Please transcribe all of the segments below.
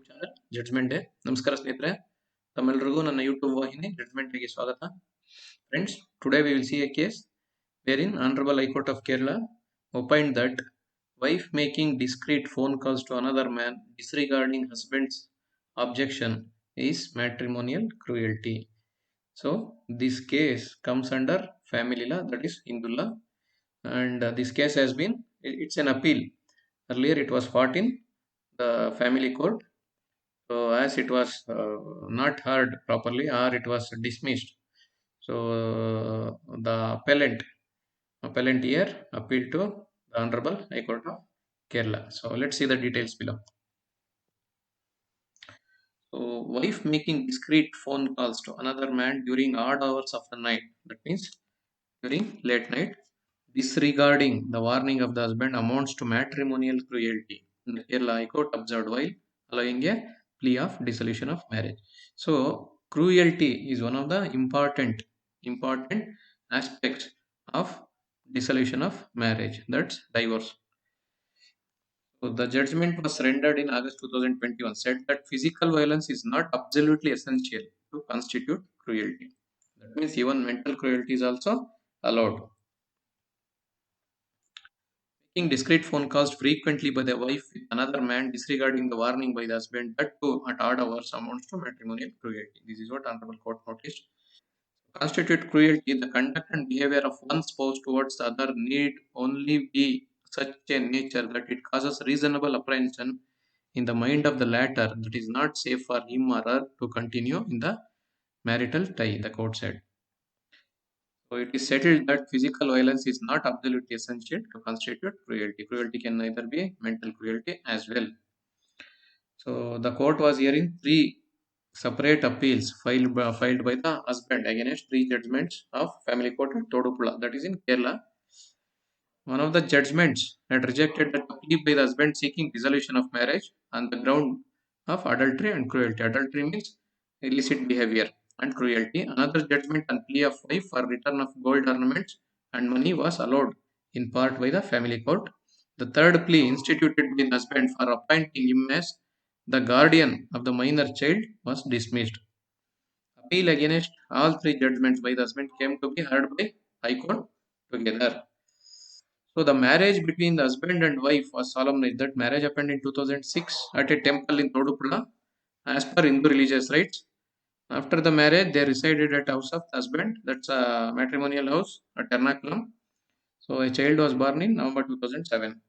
Channel judgment day. ನಮಸ್ಕಾರ ಸ್ನೇಹಿತರೆ, ತಮ್ಮೆಲ್ಲರಿಗೂ ನನ್ನ ಯೂಟ್ಯೂಬ್ ವಾಹಿನಿ ಜಡ್ಜ್ಮೆಂಟ್ ಡೇಗೆ ಸ್ವಾಗತ. Friends, today we will see a case wherein Honorable High Court of Kerala opined that wife making discreet phone calls to another man disregarding husband's objection is matrimonial cruelty. So this case comes under family law, that is Hindu law, and this case has been, it's an appeal. Earlier it was fought in the family court. So as it was not heard properly or it was dismissed, so the appellant here appealed to the Honorable High Court of Kerala. So let's see the details below. So wife making discreet phone calls to another man during odd hours of the night, that means during late night, disregarding the warning of the husband, amounts to matrimonial cruelty. The Kerala High Court observed while allowing a plea of dissolution of marriage. So cruelty is one of the important aspects of dissolution of marriage, that's divorce. So the judgment was rendered in August 2021, said that physical violence is not absolutely essential to constitute cruelty. That means even mental cruelty is also allowed. Making discreet phone calls frequently by the wife with another man, disregarding the warning by the husband, that too at odd hours, amounts to matrimonial cruelty. This is what Honorable Court noticed. Constitute cruelty, the conduct and behavior of one spouse towards the other need only be such a nature that it causes reasonable apprehension in the mind of the latter that is not safe for him or her to continue in the marital tie, the court said. So it is settled that physical violence is not absolutely essential to constitute cruelty. Cruelty can neither be mental cruelty as well. So the court was hearing three separate appeals filed by the husband against three judgments of family court at Todupula, that is in Kerala. One of the judgments had rejected the plea by the husband seeking dissolution of marriage on the ground of adultery and cruelty. Adultery means illicit behavior, and cruelty. Another judgment on plea of wife for return of gold ornaments and money was allowed in part by the family court. The third plea, instituted by the husband for appointing him as the guardian of the minor child, was dismissed. Appeal against all three judgments by the husband came to be heard by High Court together. So the marriage between the husband and wife was solemnized. That marriage happened in 2006 at a temple in Todupula as per Hindu religious rites. After the marriage, they resided at house of the husband. That's a matrimonial house at Ernakulam. So a child was born in November 2007.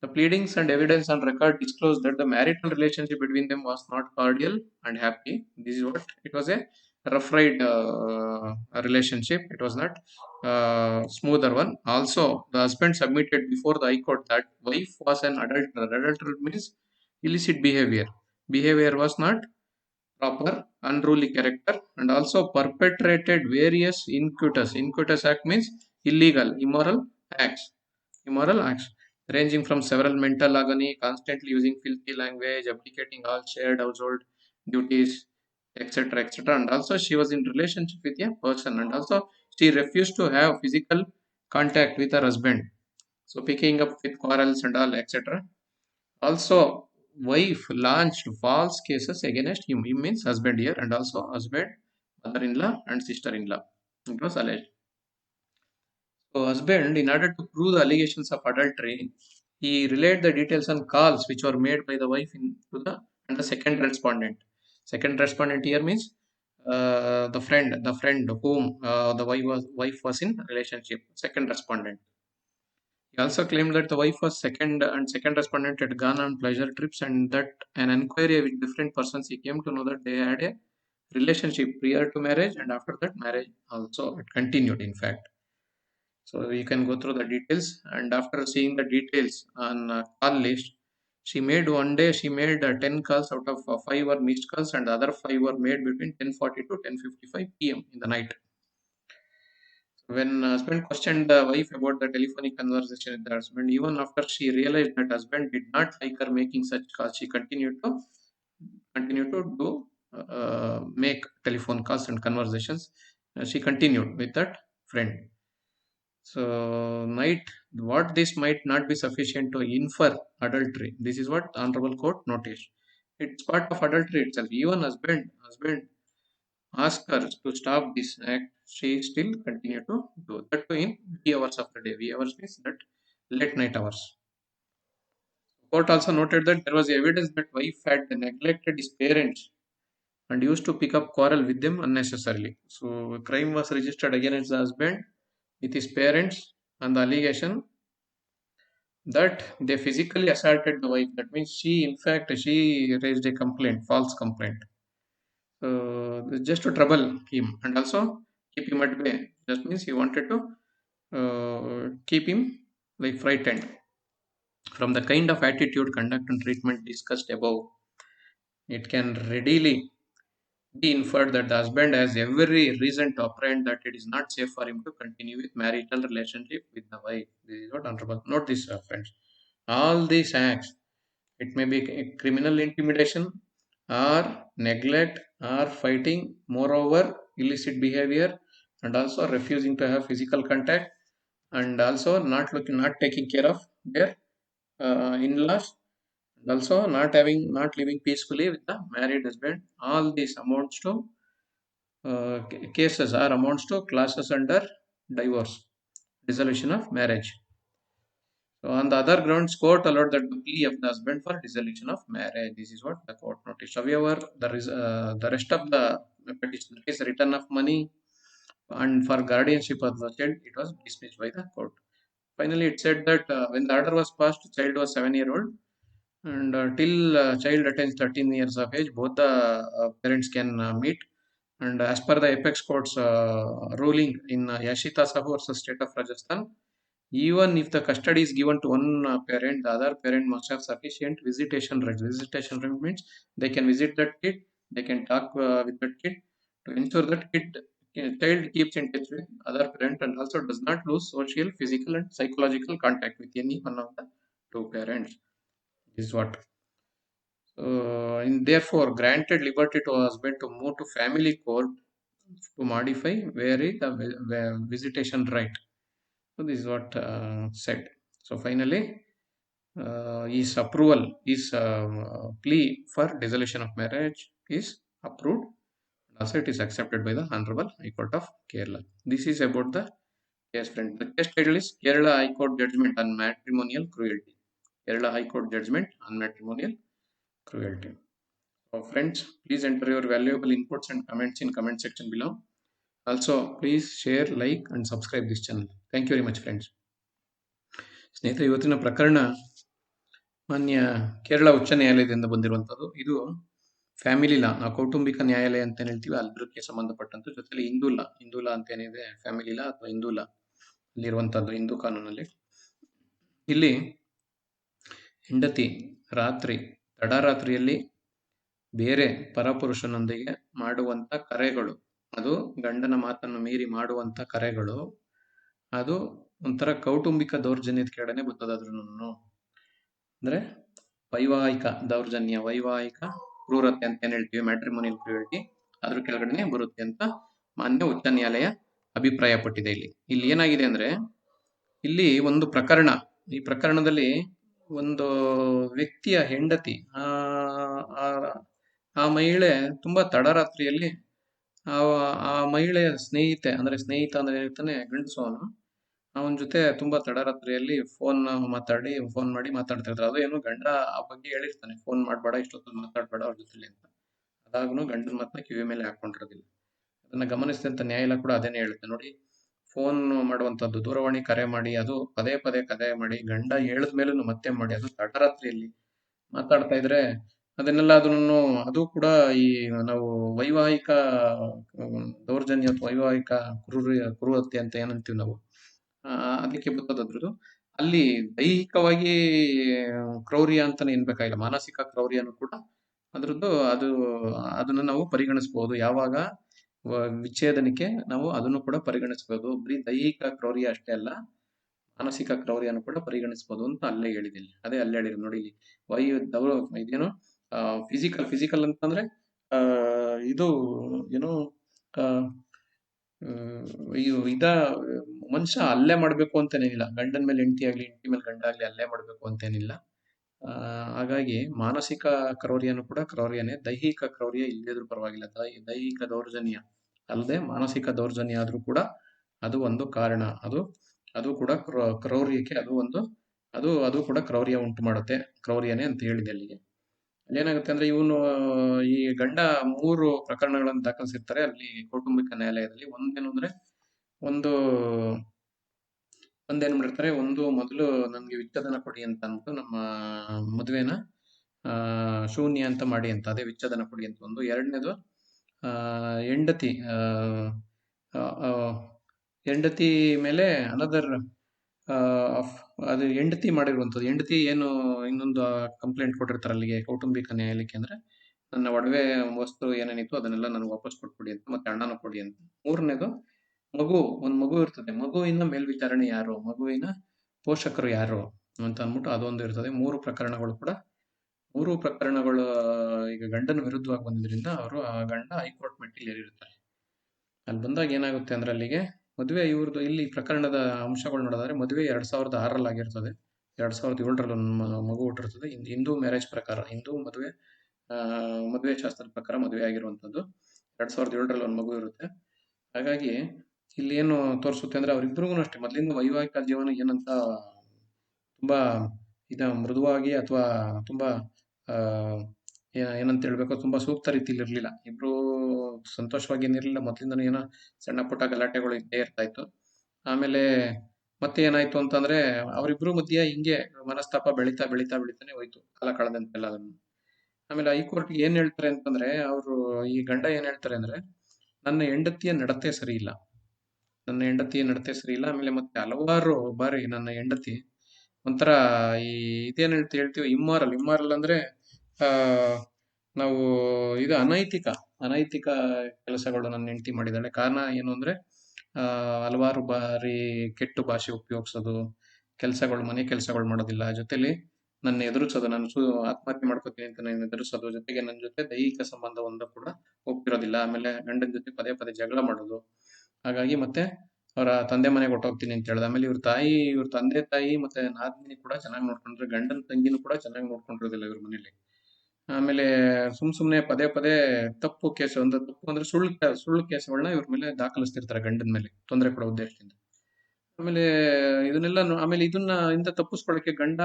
The pleadings and evidence on record disclosed that the marital relationship between them was not cordial and happy. This is what it was, a rough ride relationship. It was not smoother one. Also, the husband submitted before the High Court that wife was an adulterer. Adulterer means illicit behavior. Behavior was not proper, unruly character, and also perpetrated various iniquitous. Iniquitous act means illegal, immoral acts, ranging from several mental agony, constantly using filthy language, abdicating all shared household duties, etc., etc. And also, she was in relationship with a person, and also she refused to have physical contact with her husband. So, picking up with quarrels and all, etc. Also, wife launched false cases against him. Him means husband here, and also husband, mother-in-law, and sister-in-law. It was alleged. So, husband, in order to prove the allegations of adultery, he relayed the details on calls which were made by the wife to the and the second respondent. Second respondent here means the friend whom the wife was in relationship. Second respondent. He also claimed that the wife was second respondent had gone on pleasure trips, and that an inquiry with different persons he came to know that they had a relationship prior to marriage, and after that marriage also it continued, in fact. So you can go through the details, and after seeing the details on call list, she made 10 calls, out of 5 were missed calls, and the other 5 were made between 10:40 to 10:55 p.m. in the night. When husband questioned the wife about the telephonic conversation with the husband, even after she realized that husband did not like her making such calls, she continued to do make telephone calls and conversations. She continued with that friend. So what this might not be sufficient to infer adultery. This is what Honorable Court noticed. It's part of adultery itself. Even husband ask her to stop this act, she still continue to do that too in wee hours of the day. Wee hours means that late night hours. Court also noted that there was evidence that wife had neglected his parents and used to pick up quarrel with them unnecessarily. So a crime was registered against the husband with his parents and the allegation that they physically assaulted the wife. That means she, in fact, she raised a complaint, false complaint. Just to trouble him and also keep him at bay. That means he wanted to keep him like frightened. From the kind of attitude, conduct, and treatment discussed above, it can readily be inferred that the husband has every reason to apprehend that it is not safe for him to continue with marital relationship with the wife. This is what honorable. Note this, friends. All these acts, it may be criminal intimidation or neglect or fighting, moreover, illicit behavior, and also refusing to have physical contact, and also not taking care of their in-laws, and also not living peacefully with the married husband. All these amounts to cases are amounts to classes under divorce, dissolution of marriage. So on the other grounds, court allowed that the plea of the husband for dissolution of marriage. This is what the court noticed. However, the rest of the petition, that is return of money and for guardianship of the child, it was dismissed by the court. Finally, it said that when the order was passed, the child was 7 year old, and till child attains 13 years of age, both the parents can meet. And as per the apex court's ruling in Yashita Sahu versus State of Rajasthan, even if the custody is given to one parent, the other parent must have sufficient visitation rights. Visitation right means they can visit that kid, they can talk with that kid to ensure that child keeps in touch with other parent and also does not lose social, physical, and psychological contact with any one of the two parents. This is what. And therefore, granted liberty to husband to move to family court to modify vary the visitation right. So this is what said. So finally, his approval, his plea for dissolution of marriage is approved. Also, it is accepted by the Honorable High Court of Kerala. This is about the case, friend. The case title is Kerala High Court Judgment on Matrimonial Cruelty. Kerala High Court Judgment on Matrimonial Cruelty. So friends, please enter your valuable inputs and comments in comment section below. Also, please share, like, and subscribe this channel. Thank you very much, friends. ಸ್ನೇಹಿತರೆ, ಇವತ್ತಿನ ಪ್ರಕರಣ ಮಾನ್ಯ ಕೇರಳ ಉಚ್ಚ ನ್ಯಾಯಾಲಯದಿಂದ ಬಂದಿರುವಂಥದ್ದು. ಇದು family ಲಾ, ನಾವು ಕೌಟುಂಬಿಕ ನ್ಯಾಯಾಲಯ ಅಂತ ಹೇಳ್ತೀವಿ, ಅದಕ್ಕೆ ಸಂಬಂಧಪಟ್ಟಂತ ಜೊತೆಲಿ ಹಿಂದೂ ಲಾ ಅಂತ ಏನಿದೆ, ಫ್ಯಾಮಿಲಿ ಲಾ ಅಥವಾ ಹಿಂದೂ ಲಾ ಅಲ್ಲಿರುವಂತದ್ದು, ಹಿಂದೂ ಕಾನೂನಲ್ಲಿ. ಇಲ್ಲಿ ಹೆಂಡತಿ ತಡರಾತ್ರಿಯಲ್ಲಿ ಬೇರೆ ಪರಪುರುಷನೊಂದಿಗೆ ಮಾಡುವಂತ ಕರೆಗಳು, ಅದು ಗಂಡನ ಮಾತನ್ನು ಮೀರಿ ಮಾಡುವಂತ ಕರೆಗಳು, ಅದು ಒಂಥರ ಕೌಟುಂಬಿಕ ದೌರ್ಜನ್ಯದ ಕೆಳಗಡೆ ಬರ್ತದಾದ್ರೂ, ಅಂದ್ರೆ ವೈವಾಹಿಕ ದೌರ್ಜನ್ಯ, ವೈವಾಹಿಕ ಕ್ರೂರತೆ ಅಂತ ಏನ್ ಹೇಳ್ತೀವಿ, ಮ್ಯಾಟ್ರಿಮೋನಿಯಲ್ ಕ್ರೂಯಲ್ಟಿ, ಅದ್ರ ಕೆಳಗಡೆ ಬರುತ್ತೆ ಅಂತ ಮಾನ್ಯ ಉಚ್ಚ ನ್ಯಾಯಾಲಯ ಅಭಿಪ್ರಾಯ ಪಟ್ಟಿದೆ. ಇಲ್ಲಿ ಏನಾಗಿದೆ ಅಂದ್ರೆ, ಇಲ್ಲಿ ಒಂದು ಪ್ರಕರಣ, ಈ ಪ್ರಕರಣದಲ್ಲಿ ಒಂದು ವ್ಯಕ್ತಿಯ ಹೆಂಡತಿ, ಆ ಮಹಿಳೆ ತುಂಬಾ ತಡರಾತ್ರಿಯಲ್ಲಿ ಆ ಮಹಿಳೆಯ ಸ್ನೇಹಿತ ಅಂದ್ರೆ ಹೇಳ್ತಾನೆ ಗಂಡಸು, ಅವನ ಜೊತೆ ತುಂಬಾ ತಡರಾತ್ರಿಯಲ್ಲಿ ಫೋನ್ ಮಾಡಿ ಮಾತಾಡ್ತಾ ಇರ್ತಾರೆ. ಅದು ಏನು ಗಂಡ ಆ ಬಗ್ಗೆ ಹೇಳಿರ್ತಾನೆ, ಫೋನ್ ಮಾಡ್ಬೇಡ, ಇಷ್ಟೊತ್ತಲ್ಲಿ ಮಾತಾಡ್ಬೇಡ ಅವ್ರ ಜೊತೆಲಿ ಅಂತ. ಅದಾಗ್ನು ಗಂಡನ ಮಾತನ್ನ ಕಿವಿ ಮೇಲೆ ಹಾಕೊಂಡಿರೋದಿಲ್ಲ. ಅದನ್ನ ಗಮನಿಸಿದಂತ ನ್ಯಾಯಾಲಯ ಕೂಡ ಅದನ್ನೇ ಹೇಳುತ್ತೆ. ನೋಡಿ, ಫೋನ್ ಮಾಡುವಂತದ್ದು, ದೂರವಾಣಿ ಕರೆ ಮಾಡಿ, ಅದು ಪದೇ ಪದೇ ಕರೆ ಮಾಡಿ, ಗಂಡ ಹೇಳಿದ ಮೇಲೂ ಮತ್ತೆ ಮಾಡಿ, ಅದು ತಡರಾತ್ರಿಯಲ್ಲಿ ಮಾತಾಡ್ತಾ ಇದ್ರೆ ಅದನ್ನೆಲ್ಲ ಅದು ಕೂಡ ಈ ನಾವು ವೈವಾಹಿಕ ದೌರ್ಜನ್ಯ ಅಥವಾ ವೈವಾಹಿಕ ಕ್ರೂರತೆ ಅಂತ ಏನಂತೀವಿ ನಾವು, ಅದಕ್ಕೆ ಬರ್ತದದ್ರದ್ದು. ಅಲ್ಲಿ ದೈಹಿಕವಾಗಿ ಕ್ರೌರ್ಯ ಅಂತಾನೆ ಏನ್ಬೇಕಾಗಿಲ್ಲ, ಮಾನಸಿಕ ಕ್ರೌರ್ಯನು ಕೂಡ ಅದ್ರದ್ದು ಅದನ್ನ ನಾವು ಪರಿಗಣಿಸಬಹುದು. ಯಾವಾಗ ವಿಚ್ಛೇದನಕ್ಕೆ ನಾವು ಅದನ್ನು ಕೂಡ ಪರಿಗಣಿಸಬಹುದು. ಬರೀ ದೈಹಿಕ ಕ್ರೌರ್ಯ ಅಷ್ಟೇ ಅಲ್ಲ, ಮಾನಸಿಕ ಕ್ರೌರ್ಯನು ಕೂಡ ಪರಿಗಣಿಸಬಹುದು ಅಂತ ಅಲ್ಲೇ ಹೇಳಿದಿಲ್ಲ. ಅದೇ ಅಲ್ಲೇ ಹೇಳಿದ್ರು ನೋಡಿ, ಇದೇನು ಫಿಸಿಕಲ್ ಅಂತಂದ್ರೆ ಇದು ಏನು ಮನುಷ್ಯ ಅಲ್ಲೇ ಮಾಡ್ಬೇಕು ಅಂತೇನಿಲ್ಲ. ಗಂಡನ ಮೇಲೆ ಹೆಂಡತಿ ಆಗ್ಲಿ, ಹೆಂಡತಿ ಮೇಲೆ ಗಂಡ ಆಗ್ಲಿ ಅಲ್ಲೇ ಮಾಡ್ಬೇಕು ಅಂತೇನಿಲ್ಲ. ಹಾಗಾಗಿ ಮಾನಸಿಕ ಕ್ರೌರ್ಯನು ಕೂಡ ಕ್ರೌರ್ಯನೇ, ದೈಹಿಕ ಕ್ರೌರ್ಯ ಇಲ್ಲದಿದ್ರೂ ಪರವಾಗಿಲ್ಲ. ದೈಹಿಕ ದೌರ್ಜನ್ಯ ಅಲ್ಲದೆ ಮಾನಸಿಕ ದೌರ್ಜನ್ಯ ಆದ್ರೂ ಕೂಡ ಅದು ಒಂದು ಕಾರಣ. ಅದು ಕೂಡ ಕ್ರೌರ್ಯಕ್ಕೆ ಅದು ಕೂಡ ಕ್ರೌರ್ಯ ಉಂಟು ಮಾಡುತ್ತೆ. ಕ್ರೌರ್ಯನೇ ಅಂತ ಹೇಳಿದೆ ಅಲ್ಲಿಗೆ. ಅಲ್ಲೇನಾಗುತ್ತೆ ಅಂದ್ರೆ ಇವನು ಈ ಗಂಡ 3 ಪ್ರಕರಣಗಳನ್ನು ದಾಖಲಿಸಿರ್ತಾರೆ ಅಲ್ಲಿ ಕೌಟುಂಬಿಕ ನ್ಯಾಯಾಲಯದಲ್ಲಿ. ಒಂದೇನು ಅಂದ್ರೆ ಒಂದು ಒಂದೇನ್ ಮಾಡಿರ್ತಾರೆ, ಮೊದಲು ನನ್ಗೆ ವಿಚ್ಛೇದನ ಕೊಡಿ ಅಂತ ಅಂದ್ಬಿಟ್ಟು ನಮ್ಮ ಮದುವೆನ ಶೂನ್ಯ ಅಂತ ಮಾಡಿ ಅಂತ, ಅದೇ ವಿಚ್ಛೇದನ ಕೊಡಿ ಅಂತ ಒಂದು. ಎರಡನೇದು ಹೆಂಡತಿ ಹೆಂಡತಿ ಮೇಲೆ ಅನದರ್ ಅದು ಹೆಂಡತಿ ಮಾಡಿರುವಂಥದ್ದು. ಹೆಂಡತಿ ಏನು ಇನ್ನೊಂದು ಕಂಪ್ಲೇಂಟ್ ಕೊಟ್ಟಿರ್ತಾರೆ ಅಲ್ಲಿಗೆ ಕೌಟುಂಬಿಕ ನ್ಯಾಯಾಲಯಕ್ಕೆ, ಅಂದ್ರೆ ನನ್ನ ಒಡವೆ ವಸ್ತು ಏನೇನಿತ್ತು ಅದನ್ನೆಲ್ಲ ನನಗೆ ವಾಪಸ್ ಕೊಟ್ಬಿಡಿ ಅಂತ, ಮತ್ತೆ ಹಣನೂ ಕೊಡಿ ಅಂತ. ಮೂರನೇದು ಒಂದು ಮಗು ಇರ್ತದೆ, ಮಗುವಿನ ಮೇಲ್ವಿಚಾರಣೆ ಯಾರು, ಮಗುವಿನ ಪೋಷಕರು ಯಾರು ಅಂತ ಅಂದ್ಬಿಟ್ಟು ಅದೊಂದು ಇರ್ತದೆ. ಮೂರು ಪ್ರಕರಣಗಳು ಈಗ ಗಂಡನ ವಿರುದ್ಧವಾಗಿ ಬಂದಿದ್ರಿಂದ ಆ ಗಂಡ ಹೈಕೋರ್ಟ್ ಮೆಟ್ಟಿಲು ಏರಿರ್ತಾರೆ. ಅಲ್ಲಿ ಬಂದಾಗ ಏನಾಗುತ್ತೆ ಅಂದ್ರೆ ಅಲ್ಲಿಗೆ ಮದುವೆ ಇವ್ರದ್ದು ಇಲ್ಲಿ ಪ್ರಕರಣದ ಅಂಶಗಳು ನೋಡೋದಾದ್ರೆ ಮದುವೆ 2006 ಆಗಿರ್ತದೆ. 2007 ಒಂದು ಮಗು ಹುಟ್ಟಿರ್ತದೆ. ಹಿಂದೂ ಮ್ಯಾರೇಜ್ ಪ್ರಕಾರ, ಹಿಂದೂ ಮದುವೆ ಶಾಸ್ತ್ರದ ಪ್ರಕಾರ ಮದುವೆ ಆಗಿರುವಂತದ್ದು. 2007 ಒಂದು ಮಗು ಇರುತ್ತೆ. ಹಾಗಾಗಿ ಇಲ್ಲಿ ಏನು ತೋರಿಸುತ್ತೆ ಅಂದ್ರೆ ಅವರಿಬ್ಬರಿಗೂ ಅಷ್ಟೇ ಮೊದಲಿಂದ ವೈವಾಹಿಕ ಜೀವನ ಏನಂತ ತುಂಬಾ ಮೃದುವಾಗಿ ಅಥವಾ ತುಂಬಾ ಏನಂತ ಹೇಳ್ಬೇಕು, ತುಂಬಾ ಸೂಕ್ತ ರೀತಿಯಲ್ಲಿ ಇರ್ಲಿಲ್ಲ. ಇಬ್ರು ಸಂತೋಷವಾಗಿ ಏನಿರ್ಲಿಲ್ಲ. ಮೊದಲಿಂದನೂ ಏನೋ ಸಣ್ಣ ಪುಟ್ಟ ಗಲಾಟೆಗಳು ಇದ್ದೇ ಇರ್ತಾ ಇತ್ತು. ಆಮೇಲೆ ಮತ್ತೆ ಏನಾಯ್ತು ಅಂತಂದ್ರೆ ಅವರಿಬ್ರು ಮಧ್ಯೆ ಹಿಂಗೆ ಮನಸ್ತಾಪ ಬೆಳಿತಾನೆ ಹೋಯ್ತು ಕಾಲ ಕಳೆದಂತೆಲ್ಲ. ಆಮೇಲೆ ಹೈಕೋರ್ಟ್ ಏನ್ ಹೇಳ್ತಾರೆ ಅಂತಂದ್ರೆ, ಈ ಗಂಡ ಏನ್ ಹೇಳ್ತಾರೆ ಅಂದ್ರೆ, ನನ್ನ ಹೆಂಡತಿಯ ನಡತೆ ಸರಿ ಇಲ್ಲ. ಆಮೇಲೆ ಮತ್ತೆ ಹಲವಾರು ಬಾರಿ ನನ್ನ ಹೆಂಡತಿ ಒಂಥರ ಇದೇನ್ ಹೇಳ್ತೀವಿ ಇಮ್ಮಾರಲ್ ಅಂದ್ರೆ ನಾವು ಅನೈತಿಕ ಕೆಲಸಗಳು ನನ್ನ ಹೆಂಡತಿ ಮಾಡಿದಾಳೆ. ಕಾರಣ ಏನು ಅಂದ್ರೆ ಹಲವಾರು ಬಾರಿ ಕೆಟ್ಟು ಭಾಷೆ ಉಪಯೋಗಿಸೋದು, ಮನೆ ಕೆಲಸಗಳು ಮಾಡೋದಿಲ್ಲ, ಜೊತೆಲಿ ನನ್ನ ಎದುರಿಸೋದು, ನಾನು ಆತ್ಮಹತ್ಯೆ ಮಾಡ್ಕೋತೀನಿ ಅಂತ ನಾನು ಎದುರಿಸೋದು, ಜೊತೆಗೆ ನನ್ನ ಜೊತೆ ದೈಹಿಕ ಸಂಬಂಧ ಕೂಡ ಒಪ್ಪಿರೋದಿಲ್ಲ. ಆಮೇಲೆ ಗಂಡನ ಜೊತೆ ಪದೇ ಜಗಳ ಮಾಡೋದು. ಹಾಗಾಗಿ ಮತ್ತೆ ಅವರ ತಂದೆ ಮನೆಗೆ ಹೊಟ್ಟೋಗ್ತೀನಿ ಅಂತ ಹೇಳ್ದ. ಆಮೇಲೆ ಇವ್ರ ತಂದೆ ತಾಯಿ ಮತ್ತೆ ನಾದಿನಿ ಕೂಡ ಚೆನ್ನಾಗಿ ನೋಡ್ಕೊಂಡ್ರೆ, ಗಂಡನ ತಂಗಿನೂ ಕೂಡ ಚೆನ್ನಾಗಿ ನೋಡ್ಕೊಂಡಿರೋದಿಲ್ಲ ಇವ್ರ ಮನೇಲಿ. ಆಮೇಲೆ ಸುಮ್ನೆ ಪದೇ ತಪ್ಪು ಕೇಸು ಅಂದ್ರೆ ಸುಳ್ಳು ಕೇಸುಗಳನ್ನ ಇವ್ರ ಮೇಲೆ ದಾಖಲಿಸ್ತಿರ್ತಾರೆ ಗಂಡನ ಮೇಲೆ ತೊಂದರೆ ಕೊಡೋ ಉದ್ದೇಶದಿಂದ. ಆಮೇಲೆ ಇದನ್ನ ತಪ್ಪಿಸ್ಕೊಳ್ಳಕ್ಕೆ ಗಂಡ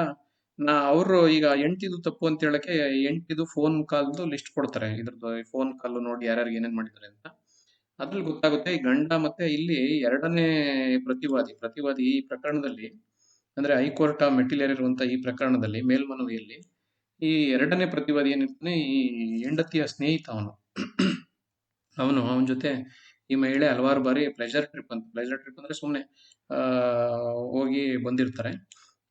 ಅವರು ಈಗ ಹೆಂಡ್ತಿದು ತಪ್ಪು ಅಂತ ಹೇಳಕ್ಕೆ ಹೆಂಡ್ತಿದು ಫೋನ್ ಕಾಲ್ದು ಲಿಸ್ಟ್ ಕೊಡ್ತಾರೆ. ಇದ್ರದ್ದು ಫೋನ್ ಕಾಲ್ ನೋಡಿ ಯಾರ್ಯಾರು ಏನೇನ್ ಮಾಡಿದ್ದಾರೆ ಅಂತ. ಅದ್ರಲ್ಲಿ ಗೊತ್ತಾಗುತ್ತೆ ಈ ಗಂಡ ಮತ್ತೆ ಇಲ್ಲಿ ಎರಡನೇ ಪ್ರತಿವಾದಿ ಈ ಪ್ರಕರಣದಲ್ಲಿ, ಅಂದ್ರೆ ಹೈಕೋರ್ಟ್ ಮೆಟ್ಟಿಲೇರಿರುವಂತಹ ಈ ಪ್ರಕರಣದಲ್ಲಿ ಮೇಲ್ಮನವಿಯಲ್ಲಿ ಈ ಎರಡನೇ ಪ್ರತಿವಾದಿ ಏನಿರ್ತಾನೆ, ಈ ಹೆಂಡತಿಯ ಸ್ನೇಹಿತ ಅವನ ಜೊತೆ ಈ ಮಹಿಳೆ ಹಲವಾರು ಬಾರಿ ಪ್ಲೆಜರ್ ಟ್ರಿಪ್ ಅಂದ್ರೆ ಸುಮ್ನೆ ಹೋಗಿ ಬಂದಿರ್ತಾರೆ.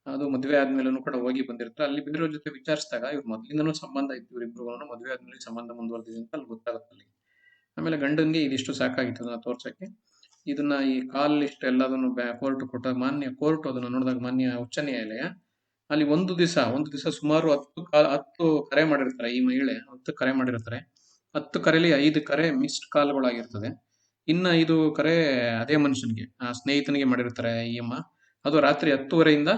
ಅದು ಮದುವೆ ಆದ್ಮೇಲೂ ಕೂಡ ಹೋಗಿ ಬಂದಿರ್ತಾರೆ. ಅಲ್ಲಿ ಬೇರೆಯವ್ರ ಜೊತೆ ವಿಚಾರಿಸಿದಾಗ ಇವ್ರು ಮೊದ್ಲಿಂದನೂ ಸಂಬಂಧ ಇತ್ತು, ಇವ್ರಿಬ್ರು ಮದುವೆ ಆದ್ಮೇಲೆ ಸಂಬಂಧ ಮುಂದುವರೆದಿದೆ ಅಂತ ಅಲ್ಲಿ ಗೊತ್ತಾಗುತ್ತೆ ಅಲ್ಲಿ. ಆಮೇಲೆ ಗಂಡನ್ಗೆ ಇದಿಷ್ಟು ಸಾಕಾಗಿತ್ತು ಅದನ್ನ ತೋರ್ಸಕ್ಕೆ. ಇದನ್ನ ಈ ಕಾಲ್ ಲಿಸ್ಟ್ ಎಲ್ಲದನ್ನು ಕೋರ್ಟ್ ಕೊಟ್ಟಾಗ ಕೋರ್ಟ್ ಅದನ್ನ ನೋಡಿದಾಗ ಮಾನ್ಯ ಉಚ್ಚ ನ್ಯಾಯಾಲಯ ಅಲ್ಲಿ ಒಂದು ದಿವಸ ಸುಮಾರು 10 ಕರೆ ಮಾಡಿರ್ತಾರೆ ಈ ಮಹಿಳೆ. 10 ಕರೆ ಮಾಡಿರ್ತಾರೆ. 10 ಕರೆಯಲ್ಲಿ 5 ಕರೆ ಮಿಸ್ಡ್ ಕಾಲ್ಗಳಾಗಿರ್ತದೆ. ಇನ್ನ 5 ಕರೆ ಅದೇ ಮನುಷ್ಯನಿಗೆ, ಸ್ನೇಹಿತನಿಗೆ ಮಾಡಿರ್ತಾರೆ ಈ ಅಮ್ಮ. ಅದು ರಾತ್ರಿ 10:40ರಿಂದ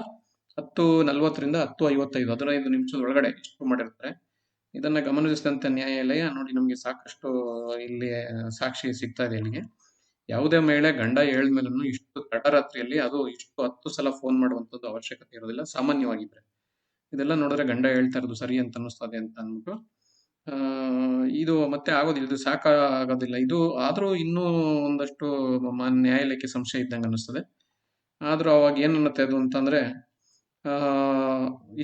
10:40ರಿಂದ 10:55 15 ನಿಮಿಷದ ಒಳಗಡೆ ಇಷ್ಟು ಮಾಡಿರ್ತಾರೆ. ಇದನ್ನ ಗಮನಿಸಿದಂತ ನ್ಯಾಯಾಲಯ, ನೋಡಿ ನಮ್ಗೆ ಸಾಕಷ್ಟು ಇಲ್ಲಿ ಸಾಕ್ಷಿ ಸಿಗ್ತಾ ಇದೆ ಇಲ್ಲಿಗೆ. ಯಾವುದೇ ಮಹಿಳೆ ಗಂಡ ಹೇಳಿದ್ಮೇಲೂ ಇಷ್ಟು ತಡರಾತ್ರಿಯಲ್ಲಿ ಅದು ಇಷ್ಟು 10 ಸಲ ಫೋನ್ ಮಾಡುವಂತದ್ದು ಅವಶ್ಯಕತೆ ಇರೋದಿಲ್ಲ ಸಾಮಾನ್ಯವಾಗಿದ್ರೆ. ಇದೆಲ್ಲ ನೋಡಿದ್ರೆ ಗಂಡ ಹೇಳ್ತಾ ಇರೋದು ಸರಿ ಅಂತ ಅನ್ನಿಸ್ತದೆ ಅಂತ ಅಂದ್ಬಿಟ್ಟು ಇದು ಮತ್ತೆ ಆಗೋದಿಲ್ಲ, ಇದು ಸಾಕಾಗೋದಿಲ್ಲ. ಇದು ಆದ್ರೂ ಇನ್ನೂ ಒಂದಷ್ಟು ನ್ಯಾಯಾಲಯಕ್ಕೆ ಸಂಶಯ ಇದ್ದಂಗೆ ಅನ್ನಿಸ್ತದೆ. ಆದ್ರೂ ಅವಾಗ ಏನ್ ಅನ್ನತ್ತೆ ಅದು ಅಂತಂದ್ರೆ,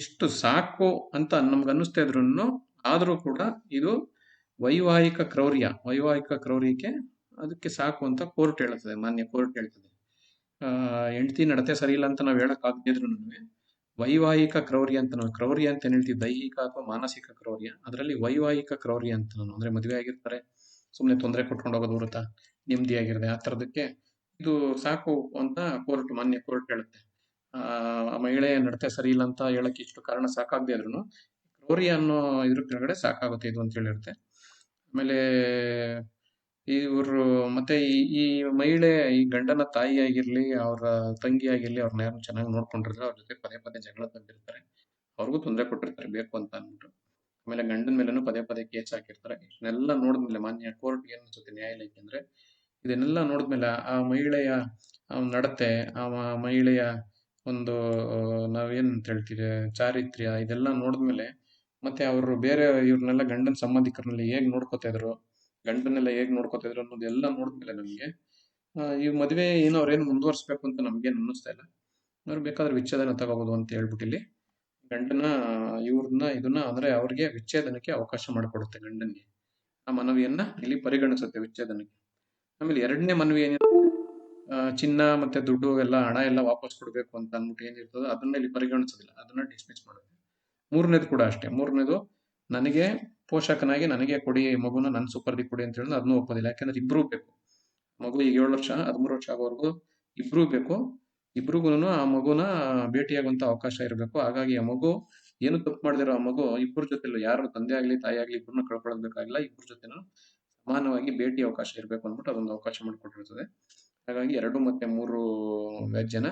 ಇಷ್ಟು ಸಾಕು ಅಂತ ನಮ್ಗೆ ಅನ್ನಿಸ್ತಾ ಇದ್ರು ಆದ್ರೂ ಕೂಡ ಇದು ವೈವಾಹಿಕ ಕ್ರೌರ್ಯಕ್ಕೆ ಅದಕ್ಕೆ ಸಾಕು ಅಂತ ಕೋರ್ಟ್ ಹೇಳ್ತದೆ, ಮಾನ್ಯ ಕೋರ್ಟ್ ಹೇಳ್ತದೆ. ಹೆಂಡತಿ ನಡತೆ ಸರಿ ಇಲ್ಲ ಅಂತ ನಾವು ಹೇಳಕ್ ಆಗದಿದ್ರು ವೈವಾಹಿಕ ಕ್ರೌರ್ಯ ಅಂತ ಏನ್ ಹೇಳ್ತೀವಿ, ದೈಹಿಕ ಅಥವಾ ಮಾನಸಿಕ ಕ್ರೌರ್ಯ, ಅದರಲ್ಲಿ ವೈವಾಹಿಕ ಕ್ರೌರ್ಯ ಅಂತ ಅಂದ್ರೆ ಮದುವೆ ಆಗಿರ್ತಾರೆ, ಸುಮ್ನೆ ತೊಂದರೆ ಕೊಟ್ಕೊಂಡು ಹೋಗೋದು ಹೊರತಾ ನೆಮ್ಮದಿಯಾಗಿರದೆ, ಆ ತರದಕ್ಕೆ ಇದು ಸಾಕು ಅಂತ ಮಾನ್ಯ ಕೋರ್ಟ್ ಹೇಳುತ್ತೆ. ಮಹಿಳೆಯ ನಡತೆ ಸರಿ ಇಲ್ಲ ಅಂತ ಹೇಳಕ್ ಇಷ್ಟು ಕಾರಣ ಸಾಕಾಗದೆ ಇದ್ರು ಕ್ರೌರ್ಯ ಅನ್ನೋ ಇದ್ರ ಕೆಳಗಡೆ ಸಾಕಾಗುತ್ತೆ ಇದು ಅಂತ ಹೇಳಿರುತ್ತೆ. ಆಮೇಲೆ ಇವರು ಮತ್ತೆ ಈ ಮಹಿಳೆ ಈ ಗಂಡನ ತಾಯಿ ಆಗಿರ್ಲಿ, ಅವರ ತಂಗಿ ಆಗಿರ್ಲಿ, ಅವ್ರನ್ನ ಯಾರು ಚೆನ್ನಾಗಿ ನೋಡ್ಕೊಂಡಿರ್ತಾರೆ, ಅವ್ರ ಜೊತೆ ಪದೇ ಜಗಳ ತಂದಿರ್ತಾರೆ. ಅವ್ರಿಗೂ ತೊಂದರೆ ಕೊಟ್ಟಿರ್ತಾರೆ ಬೇಕು ಅಂತ ಅಂದ್ಬಿಟ್ಟು. ಆಮೇಲೆ ಗಂಡನ ಮೇಲೇನು ಪದೇ ಪದೇ ಕೇಸ್ ಹಾಕಿರ್ತಾರೆ. ಇದನ್ನೆಲ್ಲ ನೋಡಿದ್ಮೇಲೆ ಮಾನ್ಯ ಕೋರ್ಟ್ ಏನ್ ಅನ್ಸುತ್ತೆ, ನ್ಯಾಯಾಲಯಕ್ಕೆ ಅಂದ್ರೆ, ಇದನ್ನೆಲ್ಲ ನೋಡಿದ್ಮೇಲೆ ಆ ಮಹಿಳೆಯ ನಡತೆ, ಆ ಮಹಿಳೆಯ ಒಂದು ನಾವೇನಂತ ಹೇಳ್ತೀವಿ ಚಾರಿತ್ರ್ಯ, ಇದೆಲ್ಲ ನೋಡಿದ್ಮೇಲೆ ಮತ್ತೆ ಅವರು ಬೇರೆ ಇವ್ರನ್ನೆಲ್ಲ ಗಂಡನ ಸಂಬಂಧಿಕರನ್ನೆಲ್ಲ ಹೇಗ್ ನೋಡ್ಕೋತಾ ಇದ್ರು, ಗಂಡನ್ನೆಲ್ಲ ಹೇಗ್ ನೋಡ್ಕೋತಾ ಇದ್ರು ಅನ್ನೋದೆಲ್ಲ ನೋಡಿದ್ಮೇಲೆ ನಮ್ಗೆ ಈ ಮದುವೆ ಏನೋ ಅವ್ರೇನು ಮುಂದುವರ್ಸ್ಬೇಕು ಅಂತ ನಮ್ಗೇನು ಅನ್ನಿಸ್ತಾ ಇಲ್ಲ. ಅವ್ರು ಬೇಕಾದ್ರೆ ವಿಚ್ಛೇದನ ತಗೋಬಹುದು ಅಂತ ಹೇಳ್ಬಿಟ್ಟು ಇಲ್ಲಿ ಗಂಡನ ಇದನ್ನ ಅಂದ್ರೆ ಅವ್ರಿಗೆ ವಿಚ್ಛೇದನಕ್ಕೆ ಅವಕಾಶ ಮಾಡಿಕೊಡುತ್ತೆ ಗಂಡನಿಗೆ. ಆ ಮನವಿಯನ್ನ ಇಲ್ಲಿ ಪರಿಗಣಿಸುತ್ತೆ ವಿಚ್ಛೇದನಕ್ಕೆ. ಆಮೇಲೆ ಎರಡನೇ ಮನವಿ ಏನಿದೆ, ಚಿನ್ನ ಮತ್ತೆ ದುಡ್ಡು ಎಲ್ಲ ಹಣ ಎಲ್ಲ ವಾಪಸ್ ಕೊಡ್ಬೇಕು ಅಂತ ಅಂದ್ಬಿಟ್ಟು ಏನಿರ್ತದೋ ಅದನ್ನ ಇಲ್ಲಿ ಪರಿಗಣಿಸೋದಿಲ್ಲ, ಅದನ್ನ ಡಿಸ್ಮಿಸ್ ಮಾಡುತ್ತೆ. ಮೂರನೇದು ಕೂಡ ಅಷ್ಟೇ. ಮೂರನೇದು, ನನಗೆ ಪೋಷಕನಾಗಿ ನನಗೆ ಕೊಡಿ ಮಗುನ ನನ್ನ ಸುಪರ್ದಿ ಕೊಡಿ ಅಂತ ಹೇಳಿದ್ರೆ ಅದನ್ನು ಒಪ್ಪೋದಿಲ್ಲ. ಯಾಕಂದ್ರೆ ಇಬ್ರು ಬೇಕು. ಮಗು ಈಗ 7 ವರ್ಷ 13 ವರ್ಷ ಆಗೋವರೆಗೂ ಇಬ್ರು ಬೇಕು. ಇಬ್ರಿಗೂ ಆ ಮಗುನ ಭೇಟಿಯಾಗುವಂತ ಅವಕಾಶ ಇರಬೇಕು. ಹಾಗಾಗಿ ಆ ಮಗು ಏನು ತಪ್ಪು ಮಾಡಿದಿರೋ ಆ ಮಗು ಇಬ್ಬರ ಜೊತೆಲೂ, ಯಾರು ತಂದೆ ಆಗ್ಲಿ ತಾಯಿ ಆಗ್ಲಿ ಇಬ್ಬರನ್ನ ಕಳ್ಕೊಳ್ಳೋದಕ್ಕಾಗಿಲ್ಲ, ಇಬ್ಬರ ಜೊತೆನೂ ಸಮಾನವಾಗಿ ಭೇಟಿ ಅವಕಾಶ ಇರಬೇಕು ಅಂದ್ಬಿಟ್ಟು ಅದೊಂದು ಅವಕಾಶ ಮಾಡಿಕೊಟ್ಟಿರ್ತದೆ. ಹಾಗಾಗಿ 2 ಮತ್ತೆ 3 ವ್ಯಾಜ್ಯನ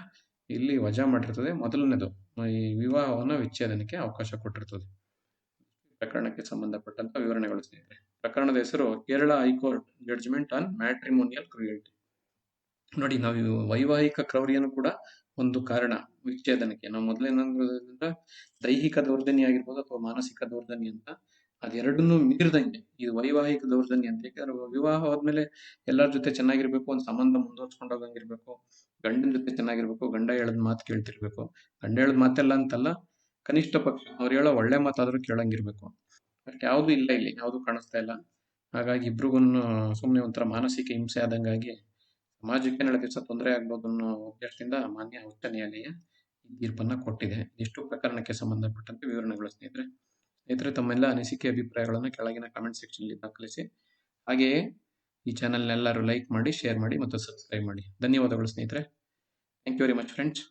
ಇಲ್ಲಿ ವಜಾ ಮಾಡಿರ್ತದೆ. ಮೊದಲನೇದು ಈ ವಿವಾಹವನ್ನ ವಿಚ್ಛೇದನಕ್ಕೆ ಅವಕಾಶ ಕೊಟ್ಟಿರ್ತದೆ. ಪ್ರಕರಣಕ್ಕೆ ಸಂಬಂಧಪಟ್ಟಂತ ವಿವರಣೆಗಳು ಸ್ನೇಹಿತರೆ. ಪ್ರಕರಣದ ಹೆಸರು Kerala high court judgement on matrimonial cruelty. ನೋಡಿ, ನಾವು ವೈವಾಹಿಕ ಕ್ರೌರ್ಯನು ಕೂಡ ಒಂದು ಕಾರಣ ವಿಚ್ಛೇದನಕ್ಕೆ. ನಾವು ಮೊದಲೇನಂದ್ರೆ ದೈಹಿಕ ದೌರ್ಜನ್ಯ ಆಗಿರ್ಬೋದು ಅಥವಾ ಮಾನಸಿಕ ದೌರ್ಜನ್ಯ ಅಂತ, ಅದೆರಡನ್ನೂ ಮೀರಿದಂಗೆ ಇದು ವೈವಾಹಿಕ ದೌರ್ಜನ್ಯ ಅಂತ. ಯಾಕಂದ್ರೆ ವಿವಾಹ ಆದ್ಮೇಲೆ ಎಲ್ಲರ ಜೊತೆ ಚೆನ್ನಾಗಿರ್ಬೇಕು, ಒಂದು ಸಂಬಂಧ ಮುಂದುವರ್ಸ್ಕೊಂಡು ಹೋಗಂಗಿರ್ಬೇಕು, ಗಂಡನ ಜೊತೆ ಚೆನ್ನಾಗಿರ್ಬೇಕು, ಗಂಡ ಹೇಳದ್ ಮಾತು ಕೇಳ್ತಿರ್ಬೇಕು. ಗಂಡ ಹೇಳದ್ ಮಾತೆಲ್ಲ ಅಂತಲ್ಲ, ಕನಿಷ್ಠ ಪಕ್ಷ ಅವ್ರು ಹೇಳೋ ಒಳ್ಳೆ ಮಾತಾದ್ರೂ ಕೇಳಂಗಿರ್ಬೇಕು. ಬಟ್ ಯಾವ್ದು ಇಲ್ಲ, ಇಲ್ಲಿ ಯಾವ್ದು ಕಾಣಿಸ್ತಾ ಇಲ್ಲ. ಹಾಗಾಗಿ ಇಬ್ರಿಗೂ ಸುಮ್ನೆ ಒಂಥರ ಮಾನಸಿಕ ಹಿಂಸೆ ಆದಂಗಾಗಿ ಸಮಾಜಕ್ಕೆ ನಾಳೆ ದಿವಸ ತೊಂದರೆ ಆಗ್ಬೋದು ಅನ್ನೋ ಉದ್ದೇಶದಿಂದ ಮಾನ್ಯ ಉಚ್ಚ ನ್ಯಾಯಾಲಯ ಈ ತೀರ್ಪನ್ನ ಕೊಟ್ಟಿದೆ. ಇಷ್ಟು ಪ್ರಕರಣಕ್ಕೆ ಸಂಬಂಧಪಟ್ಟಂತೆ ವಿವರಣೆಗಳು ಸ್ನೇಹಿತರೆ. ತಮ್ಮೆಲ್ಲ ಅನಿಸಿಕೆ ಅಭಿಪ್ರಾಯಗಳನ್ನು ಕೆಳಗಿನ ಕಾಮೆಂಟ್ ಸೆಕ್ಷನ್ ಅಲ್ಲಿ ದಾಖಲಿಸಿ. ಹಾಗೆಯೇ ಈ ಚಾನೆಲ್ ಎಲ್ಲರೂ ಲೈಕ್ ಮಾಡಿ, ಶೇರ್ ಮಾಡಿ ಮತ್ತು ಸಬ್ಸ್ಕ್ರೈಬ್ ಮಾಡಿ. ಧನ್ಯವಾದಗಳು ಸ್ನೇಹಿತರೆ. Thank you very much friends.